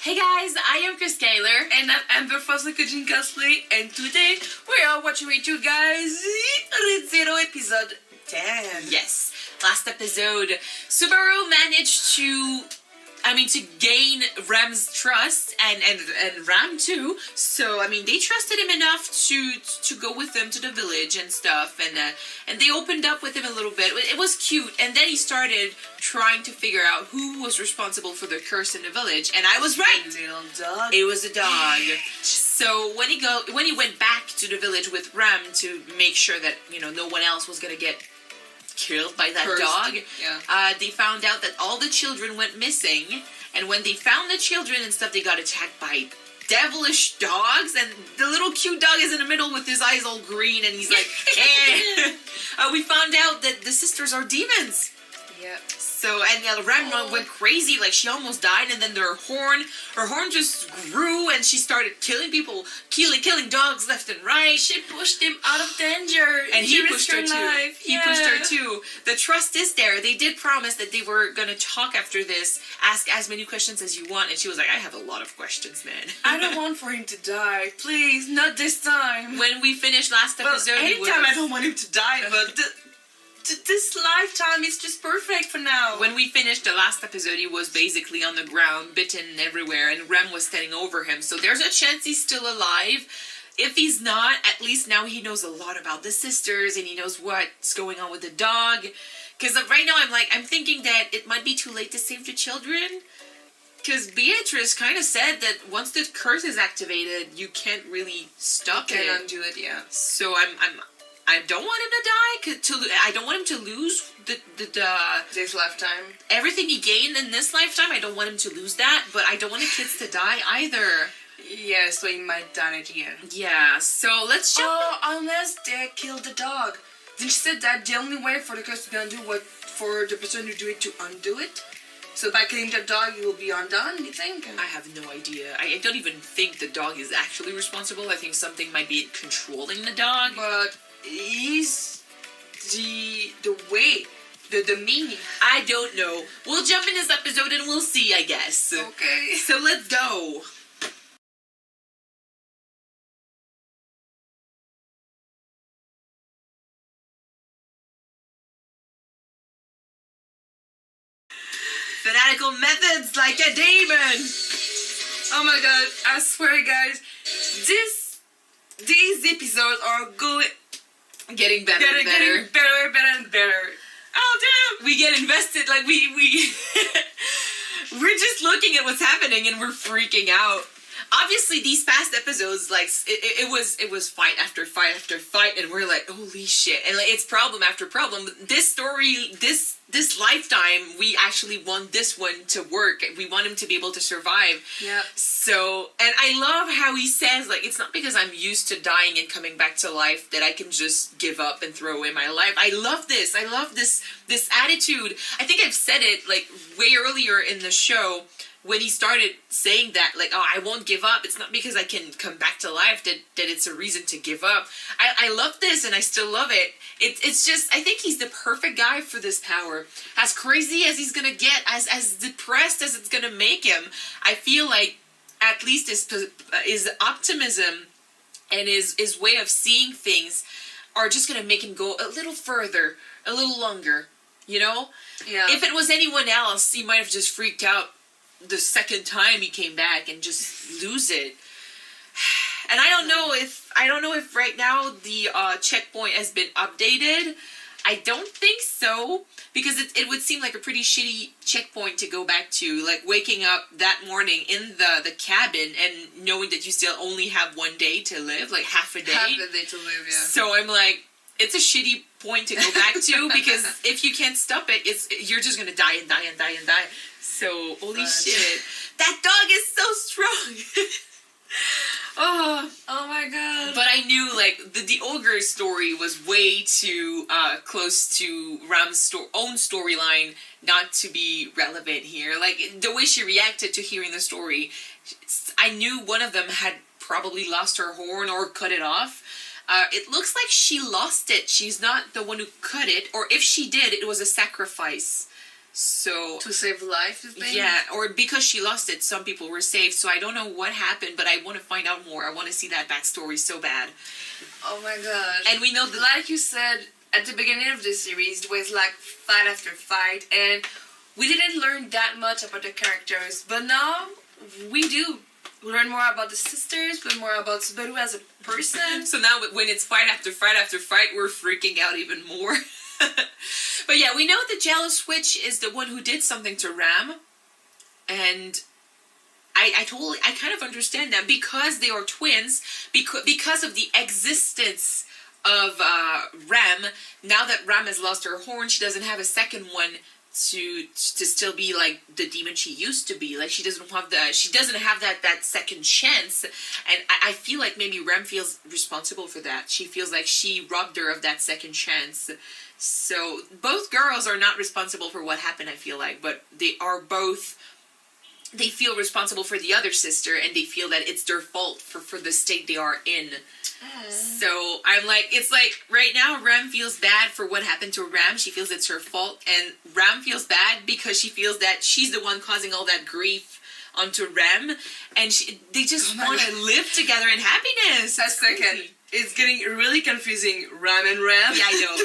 Hey guys, I am Chris Kaler. And I'm Amber Fossil-Kujin Cosplay, and today we are watching with you guys ReUpload episode 10. Yes, last episode, Subaru managed to gain Ram's trust and Ram too. So they trusted him enough to go with them to the village and stuff, and they opened up with him a little bit. It was cute, and then he started trying to figure out who was responsible for the curse in the village, and I was right. Little dog. It was a dog. So when he went back to the village with Ram to make sure that no one else was gonna get killed by that Cursed. dog, Yeah. they found out that all the children went missing, and when they found the children and stuff, they got attacked by devilish dogs, and the little cute dog is in the middle with his eyes all green, and he's like, eh. We found out that the sisters are demons. Yeah. So, and Ram went crazy, like she almost died, and then her horn just grew, and she started killing people, killing dogs left and right. She pushed him out of danger. And he She pushed risked her too. life. He pushed her too. The trust is there. They did promise that they were gonna talk after this, ask as many questions as you want, and she was like, I have a lot of questions, man. I don't want for him to die. Please, not this time. When we finished last episode, well, it was... anytime I don't want him to die, but this lifetime is just perfect for now. When we finished the last episode, he was basically on the ground, bitten everywhere, and Rem was standing over him. So there's a chance he's still alive. If he's not, at least now he knows a lot about the sisters, and he knows what's going on with the dog. Because right now I'm thinking that it might be too late to save the children. Because Beatrice kind of said that once the curse is activated, you can't really stop it. You can't undo it, yeah. So I don't want him to die. I don't want him to lose this lifetime. Everything he gained in this lifetime. I don't want him to lose that, but I don't want the kids to die either. Yeah, so he might die at the end. Yeah, so let's jump. Oh, unless they kill the dog. Then she said that the only way for the curse to be undone was for the person who do it to undo it. So by killing the dog, you will be undone, you think? I have no idea. I don't even think the dog is actually responsible. I think something might be controlling the dog. But is the way, the meaning. I don't know. We'll jump in this episode and we'll see, I guess. Okay. So let's go. Fanatical methods like a demon. Oh my god, I swear guys, these episodes are Getting better and better. Getting better and better. Oh damn! We get invested, like we we're just looking at what's happening and we're freaking out. Obviously, these past episodes, like it was fight after fight after fight, and we're like, holy shit! And like it's problem after problem. But this story, this lifetime, we actually want this one to work. We want him to be able to survive. Yeah. So, and I love how he says, like, it's not because I'm used to dying and coming back to life that I can just give up and throw away my life. I love this. I love this attitude. I think I've said it, like, way earlier in the show when he started saying that, like, oh, I won't give up. It's not because I can come back to life that it's a reason to give up. I love this, and I still love it. It's just, I think he's the perfect guy for this power. As crazy as he's gonna get, as depressed as it's gonna make him, I feel like at least his optimism and his way of seeing things are just gonna make him go a little further, a little longer, you know? Yeah. If it was anyone else, he might have just freaked out the second time he came back and just lose it. And I don't know if right now the checkpoint has been updated. I don't think so, because it would seem like a pretty shitty checkpoint to go back to, like waking up that morning in the cabin and knowing that you still only have one day to live, like half a day. Half a day to live, yeah. So I'm like, it's a shitty point to go back to, because if you can't stop it, you're just gonna die and die and die and die. So, holy shit. That dog is so strong. Oh my god. But I knew, like, the ogre story was way too close to Ram's own storyline not to be relevant here. Like, the way she reacted to hearing the story, I knew one of them had probably lost her horn or cut it off. It looks like she lost it. She's not the one who cut it, or if she did, it was a sacrifice. So to save life, you think? yeah, or because she lost it, some people were saved. So I don't know what happened, but I want to find out more. I want to see that backstory so bad. Oh my god. And we know that, like you said at the beginning of the series, it was like fight after fight, and we didn't learn that much about the characters, but now we do learn more about the sisters, learn more about Subaru as a person. so now when it's fight after fight after fight, we're freaking out even more. But yeah, we know the jealous witch is the one who did something to Ram, and I kind of understand that because they are twins, because of the existence of Ram. Now that Ram has lost her horn, she doesn't have a second one to still be like the demon she used to be. Like she doesn't have that second chance, and I feel like maybe Ram feels responsible for that. She feels like she robbed her of that second chance. So both girls are not responsible for what happened, I feel like, but they feel responsible for the other sister, and they feel that it's their fault for the state they are in. So I'm like, it's like right now Ram feels bad for what happened to Ram. She feels it's her fault, and Ram feels bad because she feels that she's the one causing all that grief onto Ram, and they just want to live together in happiness. A second. It's getting really confusing. Ram and Ram. Yeah, I know.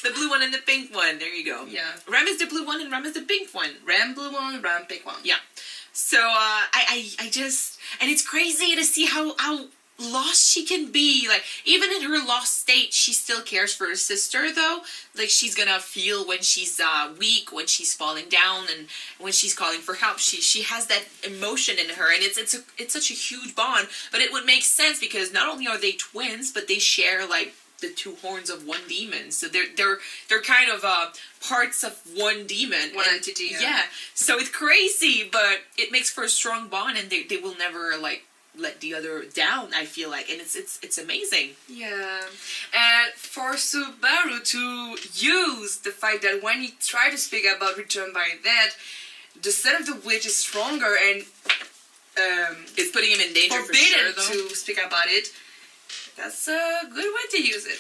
The blue one and the pink one. There you go. Yeah. Ram is the blue one and Ram is the pink one. Ram blue one, Ram pink one. Yeah. So I just, and it's crazy to see how lost she can be. Like even in her lost state, she still cares for her sister though. Like she's gonna feel when she's weak, when she's falling down, and when she's calling for help. She has that emotion in her, and it's such a huge bond. But it would make sense because not only are they twins, but they share like the two horns of one demon. So they're kind of parts of one demon, one entity. Yeah. So it's crazy, but it makes for a strong bond, and they will never like let the other down, I feel like, and it's amazing. Yeah. And for Subaru to use the fact that when he tried to speak about Return by Death, the set of the witch is stronger and it's putting him in danger for forbidden sure, though. to speak about it. That's a good way to use it.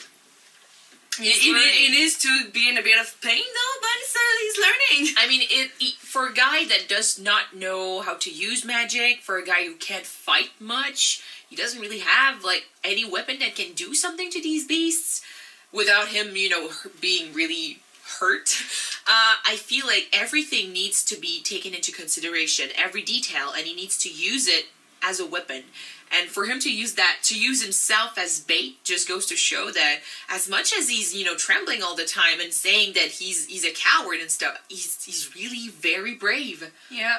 He needs to be in a bit of pain though, but he's learning. I mean, for a guy that does not know how to use magic, for a guy who can't fight much, he doesn't really have like any weapon that can do something to these beasts without him, being really hurt. I feel like everything needs to be taken into consideration, every detail, and he needs to use it as a weapon. And for him to use himself as bait just goes to show that as much as he's, trembling all the time and saying that he's a coward and stuff, he's really very brave. Yeah.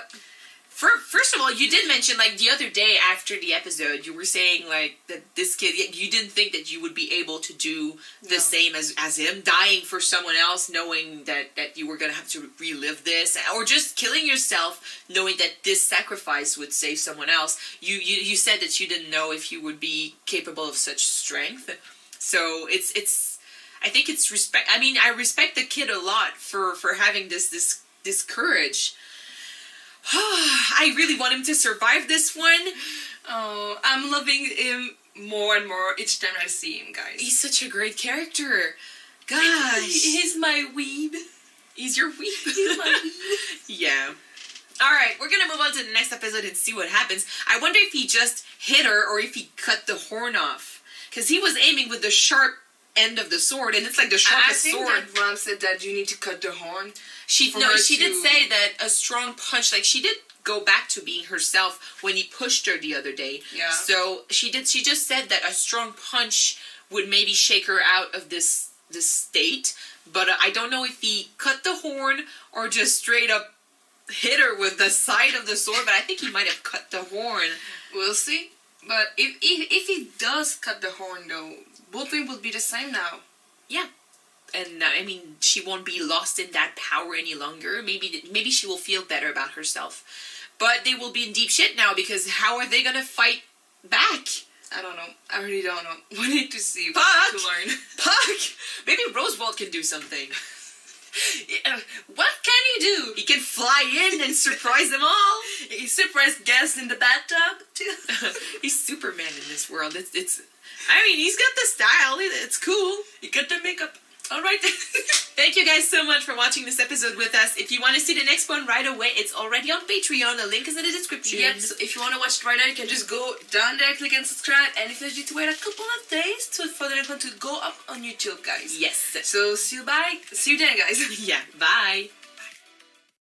First of all, you did mention, like, the other day after the episode, you were saying, like, that this kid, you didn't think that you would be able to do the same as him, dying for someone else, knowing that you were going to have to relive this, or just killing yourself, knowing that this sacrifice would save someone else. You said that you didn't know if you would be capable of such strength. So I think it's respect. I mean, I respect the kid a lot for having this courage. I really want him to survive this one. Oh, I'm loving him more and more each time I see him, guys. He's such a great character. Gosh. He's my weeb. He's your weeb. He's my weeb. Yeah. Alright, we're gonna move on to the next episode and see what happens. I wonder if he just hit her or if he cut the horn off. Because he was aiming with the sharp end of the sword, and it's like the sharpest sword. I think that Ram said that you need to cut the horn. She did say that a strong punch, like she did go back to being herself when he pushed her the other day. Yeah. So she just said that a strong punch would maybe shake her out of this state, but I don't know if he cut the horn or just straight up hit her with the side of the sword, but I think he might have cut the horn. We'll see. But if he does cut the horn though, both of them will be the same now. Yeah. And, I mean, she won't be lost in that power any longer. Maybe she will feel better about herself. But they will be in deep shit now, because how are they going to fight back? I don't know. I really don't know. We need to see. Puck! To learn. Puck! Maybe Rosewald can do something. Yeah, what can he do? He can fly in and surprise them all. He surprised guests in the bathtub, too. He's Superman in this world. I mean, he's got the style. It's cool. He got the makeup. All right. Thank you guys so much for watching this episode with us. If you want to see the next one right away, it's already on Patreon. The link is in the description. Yep, so if you want to watch it right now, you can just go down there, click and subscribe, and if you need to wait a couple of days for the next one to go up on YouTube, guys. Yes. So see you then, guys. Yeah, bye.